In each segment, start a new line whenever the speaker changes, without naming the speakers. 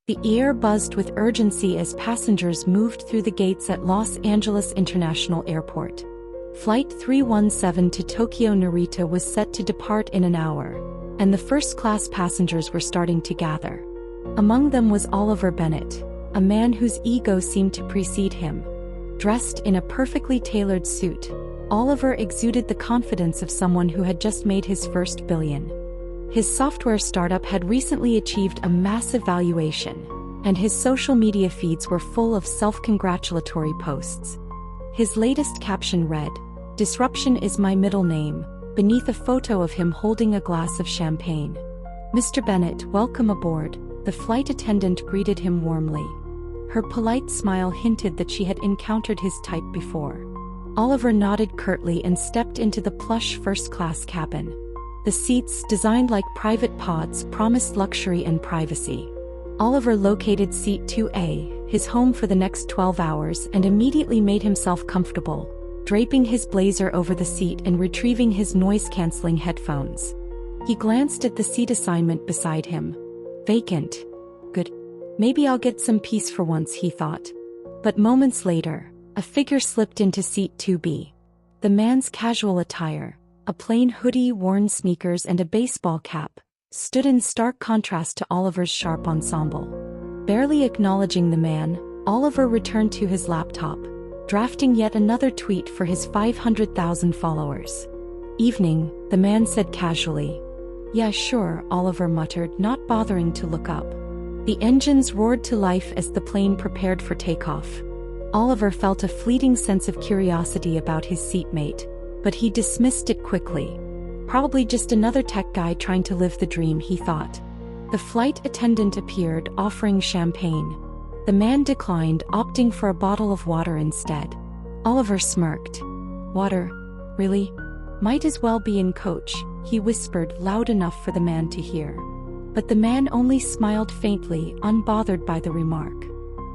The air buzzed with urgency as passengers moved through the gates at Los Angeles International Airport. Flight 317 to Tokyo Narita was set to depart in an hour, and the first-class passengers were starting to gather. Among them was Oliver Bennett, a man whose ego seemed to precede him. Dressed in a perfectly tailored suit, Oliver exuded the confidence of someone who had just made his first billion. His software startup had recently achieved a massive valuation, and his social media feeds were full of self-congratulatory posts. His latest caption read, "Disruption is my middle name," beneath a photo of him holding a glass of champagne. "Mr. Bennett, welcome aboard," the flight attendant greeted him warmly. Her polite smile hinted that she had encountered his type before. Oliver nodded curtly and stepped into the plush first-class cabin. The seats, designed like private pods, promised luxury and privacy. Oliver located seat 2A, his home for the next 12 hours, and immediately made himself comfortable, draping his blazer over the seat and retrieving his noise-canceling headphones. He glanced at the seat assignment beside him. Vacant. Good. Maybe I'll get some peace for once, he thought. But moments later, a figure slipped into seat 2B. The man's casual attire, a plain hoodie, worn sneakers, and a baseball cap, stood in stark contrast to Oliver's sharp ensemble. Barely acknowledging the man, Oliver returned to his laptop, drafting yet another tweet for his 500,000 followers. "Evening," the man said casually. "Yeah, sure," Oliver muttered, not bothering to look up. The engines roared to life as the plane prepared for takeoff. Oliver felt a fleeting sense of curiosity about his seatmate, but he dismissed it quickly. Probably just another tech guy trying to live the dream, he thought. The flight attendant appeared, offering champagne. The man declined, opting for a bottle of water instead. Oliver smirked. "Water? Really? Might as well be in coach," he whispered, loud enough for the man to hear. But the man only smiled faintly, unbothered by the remark.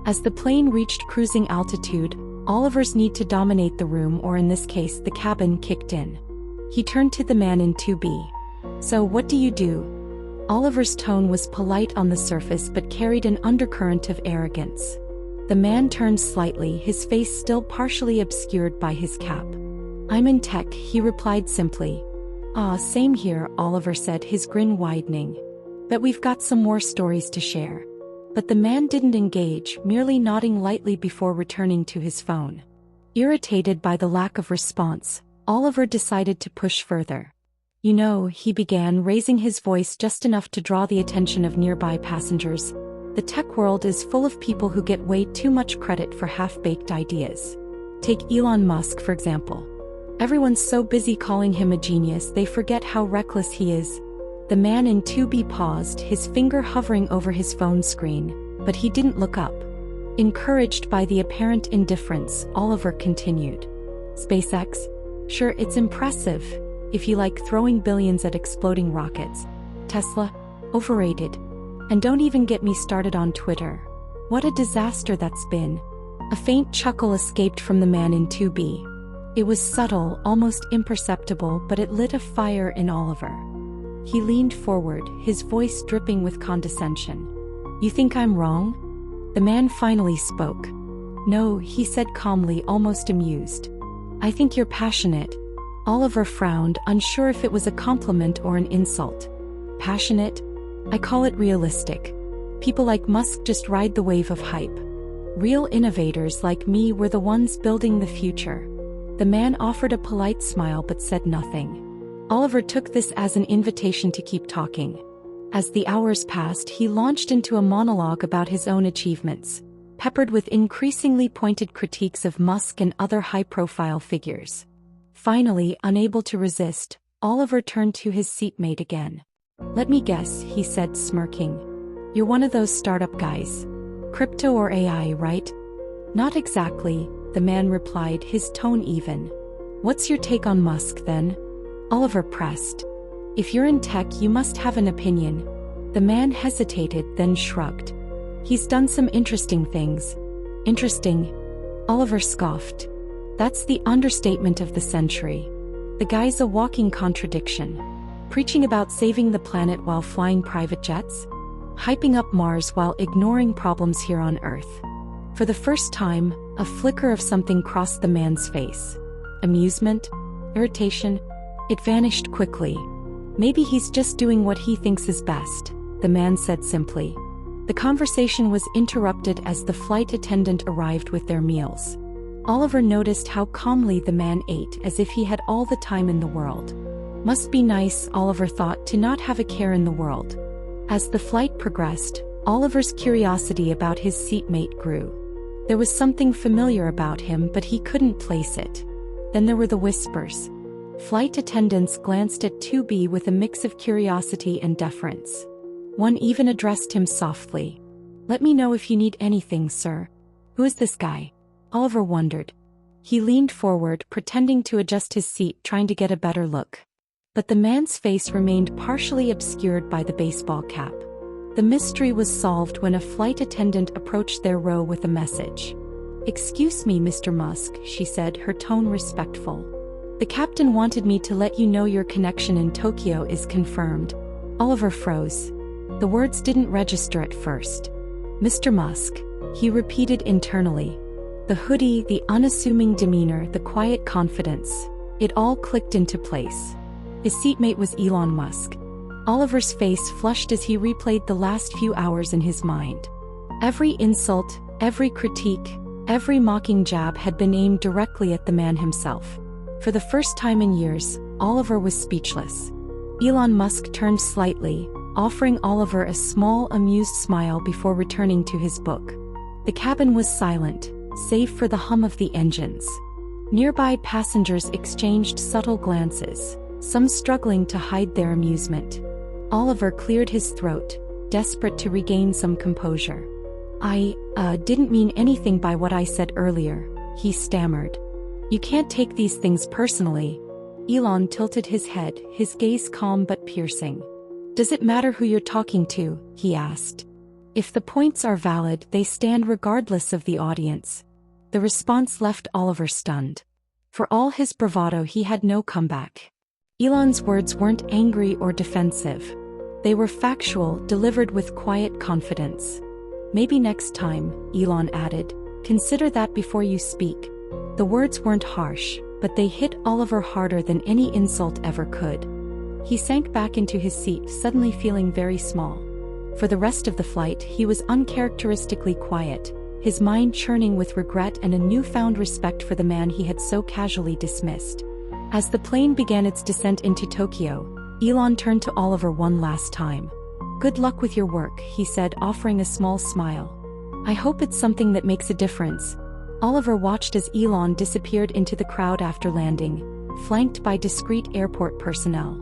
As the plane reached cruising altitude, Oliver's need to dominate the room, or in this case the cabin, kicked in. He turned to the man in 2B. "So what do you do?" Oliver's tone was polite on the surface but carried an undercurrent of arrogance. The man turned slightly, his face still partially obscured by his cap. "I'm in tech," he replied simply. "Ah, same here," Oliver said, his grin widening. "Bet we've got some more stories to share." But the man didn't engage, merely nodding lightly before returning to his phone. Irritated by the lack of response, Oliver decided to push further. "You know," he began, raising his voice just enough to draw the attention of nearby passengers, "the tech world is full of people who get way too much credit for half-baked ideas. Take Elon Musk, for example. Everyone's so busy calling him a genius they forget how reckless he is." The man in 2B paused, his finger hovering over his phone screen, but he didn't look up. Encouraged by the apparent indifference, Oliver continued. "SpaceX? Sure, it's impressive, if you like throwing billions at exploding rockets. Tesla? Overrated. And don't even get me started on Twitter. What a disaster that's been." A faint chuckle escaped from the man in 2B. It was subtle, almost imperceptible, but it lit a fire in Oliver. He leaned forward, his voice dripping with condescension. "You think I'm wrong?" The man finally spoke. "No," he said calmly, almost amused. "I think you're passionate." Oliver frowned, unsure if it was a compliment or an insult. "Passionate? I call it realistic. People like Musk just ride the wave of hype. Real innovators like me were the ones building the future." The man offered a polite smile but said nothing. Oliver took this as an invitation to keep talking. As the hours passed, he launched into a monologue about his own achievements, peppered with increasingly pointed critiques of Musk and other high-profile figures. Finally, unable to resist, Oliver turned to his seatmate again. "Let me guess," he said, smirking. "You're one of those startup guys. Crypto or AI, right?" "Not exactly," the man replied, his tone even. "What's your take on Musk, then?" Oliver pressed. "If you're in tech, you must have an opinion." The man hesitated, then shrugged. "He's done some interesting things." "Interesting?" Oliver scoffed. "That's the understatement of the century. The guy's a walking contradiction. Preaching about saving the planet while flying private jets? hyping up Mars while ignoring problems here on Earth. For the first time, a flicker of something crossed the man's face. Amusement? Irritation? It vanished quickly. Maybe he's just doing what he thinks is best, the man said simply. The conversation was interrupted as the flight attendant arrived with their meals. Oliver noticed how calmly the man ate, as if he had all the time in the world. Must be nice, Oliver thought, to not have a care in the world. As the flight progressed, Oliver's curiosity about his seatmate grew. There was something familiar about him, but he couldn't place it. Then there were the whispers. Flight attendants glanced at 2B with a mix of curiosity and deference. One even addressed him softly. "Let me know if you need anything, sir." "Who is this guy?" Oliver wondered. He leaned forward, pretending to adjust his seat, trying to get a better look. But the man's face remained partially obscured by the baseball cap. The mystery was solved when a flight attendant approached their row with a message. "Excuse me, Mr. Musk," she said, her tone respectful. "The captain wanted me to let you know your connection in Tokyo is confirmed." Oliver froze. The words didn't register at first. "Mr. Musk," he repeated internally. The hoodie, the unassuming demeanor, the quiet confidence. It all clicked into place. His seatmate was Elon Musk. Oliver's face flushed as he replayed the last few hours in his mind. Every insult, every critique, every mocking jab had been aimed directly at the man himself. For the first time in years, Oliver was speechless. Elon Musk turned slightly, offering Oliver a small, amused smile before returning to his book. The cabin was silent, save for the hum of the engines. Nearby passengers exchanged subtle glances, some struggling to hide their amusement. Oliver cleared his throat, desperate to regain some composure. I didn't mean anything by what I said earlier," he stammered. "You can't take these things personally." Elon tilted his head, his gaze calm but piercing. "Does it matter who you're talking to?" he asked. "If the points are valid, they stand regardless of the audience." The response left Oliver stunned. For all his bravado, he had no comeback. Elon's words weren't angry or defensive. They were factual, delivered with quiet confidence. "Maybe next time," Elon added, "consider that before you speak." The words weren't harsh, but they hit Oliver harder than any insult ever could. He sank back into his seat, suddenly feeling very small. For the rest of the flight, he was uncharacteristically quiet, his mind churning with regret and a newfound respect for the man he had so casually dismissed. As the plane began its descent into Tokyo, Elon turned to Oliver one last time. "Good luck with your work," he said, offering a small smile. "I hope it's something that makes a difference." Oliver watched as Elon disappeared into the crowd after landing, flanked by discreet airport personnel.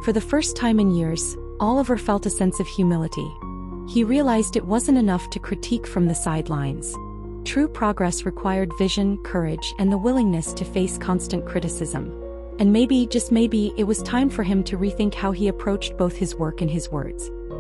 For the first time in years, Oliver felt a sense of humility. He realized it wasn't enough to critique from the sidelines. True progress required vision, courage, and the willingness to face constant criticism. And maybe, just maybe, it was time for him to rethink how he approached both his work and his words.